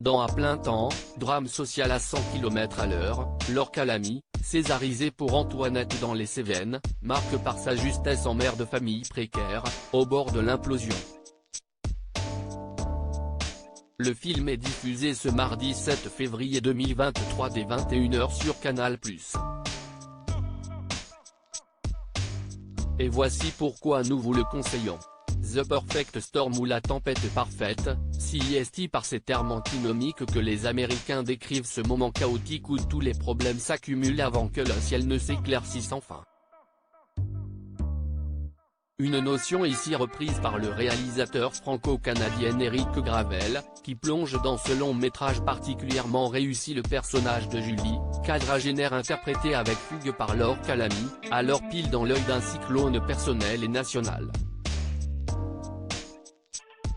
Dans À plein temps, drame social à 100 km/h, Laure Calamy, césarisée pour Antoinette dans les Cévennes, marque par sa justesse en mère de famille précaire, au bord de l'implosion. Le film est diffusé ce mardi 7 février 2023 dès 21h sur Canal+. Et voici pourquoi nous vous le conseillons. The Perfect Storm ou la tempête parfaite, si est par ces termes antinomiques que les Américains décrivent ce moment chaotique où tous les problèmes s'accumulent avant que le ciel ne s'éclaircisse enfin. Une notion ici reprise par le réalisateur franco-canadien Éric Gravel, qui plonge dans ce long métrage particulièrement réussi le personnage de Julie, quadragénaire interprété avec fougue par Laure Calamy, alors pile dans l'œil d'un cyclone personnel et national.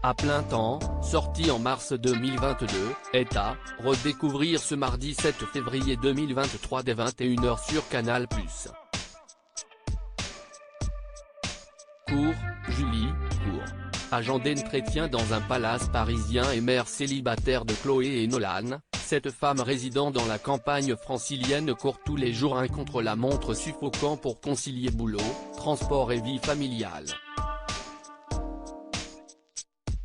À plein temps, sorti en mars 2022, est à redécouvrir ce mardi 7 février 2023 dès 21h sur Canal+. Julie, agent d'entretien dans un palace parisien et mère célibataire de Chloé et Nolan, cette femme résidant dans la campagne francilienne court tous les jours un contre-la-montre suffocant pour concilier boulot, transport et vie familiale.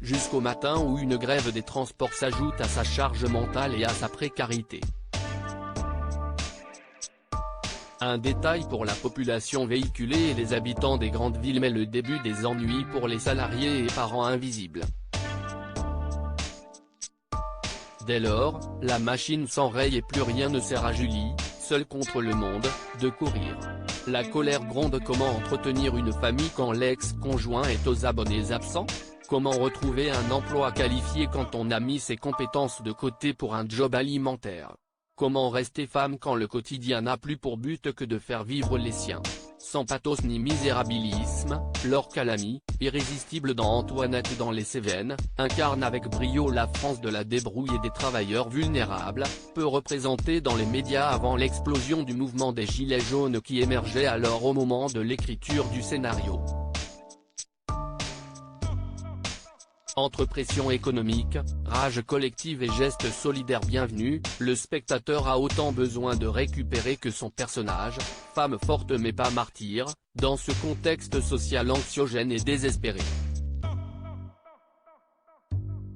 Jusqu'au matin où une grève des transports s'ajoute à sa charge mentale et à sa précarité. Un détail pour la population véhiculée et les habitants des grandes villes mais le début des ennuis pour les salariés et parents invisibles. Dès lors, la machine s'enraye et plus rien ne sert à Julie, seule contre le monde, de courir. La colère gronde. Comment entretenir une famille quand l'ex-conjoint est aux abonnés absents ? Comment retrouver un emploi qualifié quand on a mis ses compétences de côté pour un job alimentaire ? Comment rester femme quand le quotidien n'a plus pour but que de faire vivre les siens ? Sans pathos ni misérabilisme, Laure Calamy, irrésistible dans Antoinette dans les Cévennes, incarne avec brio la France de la débrouille et des travailleurs vulnérables, peu représentés dans les médias avant l'explosion du mouvement des Gilets jaunes qui émergeait alors au moment de l'écriture du scénario. Entre pression économique, rage collective et gestes solidaires bienvenus, le spectateur a autant besoin de récupérer que son personnage, femme forte mais pas martyre, dans ce contexte social anxiogène et désespéré.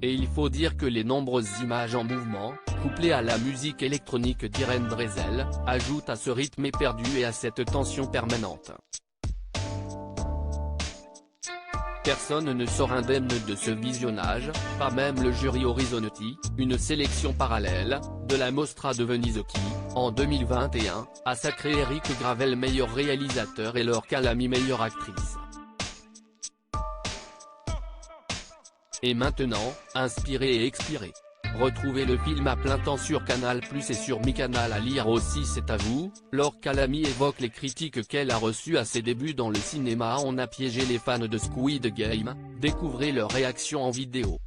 Et il faut dire que les nombreuses images en mouvement, couplées à la musique électronique d'Irène Dresel, ajoutent à ce rythme éperdu et à cette tension permanente. Personne ne sort indemne de ce visionnage, pas même le jury Horizonti, une sélection parallèle, de la Mostra de Venise qui, en 2021, a sacré Éric Gravel meilleur réalisateur et Laure Calamy meilleure actrice. Et maintenant, inspiré et expiré. Retrouvez le film à plein temps sur Canal+ et sur MyCanal. À lire aussi C'est à vous, Laure Calamy évoque les critiques qu'elle a reçues à ses débuts dans le cinéma. On a piégé les fans de Squid Game, découvrez leur réaction en vidéo.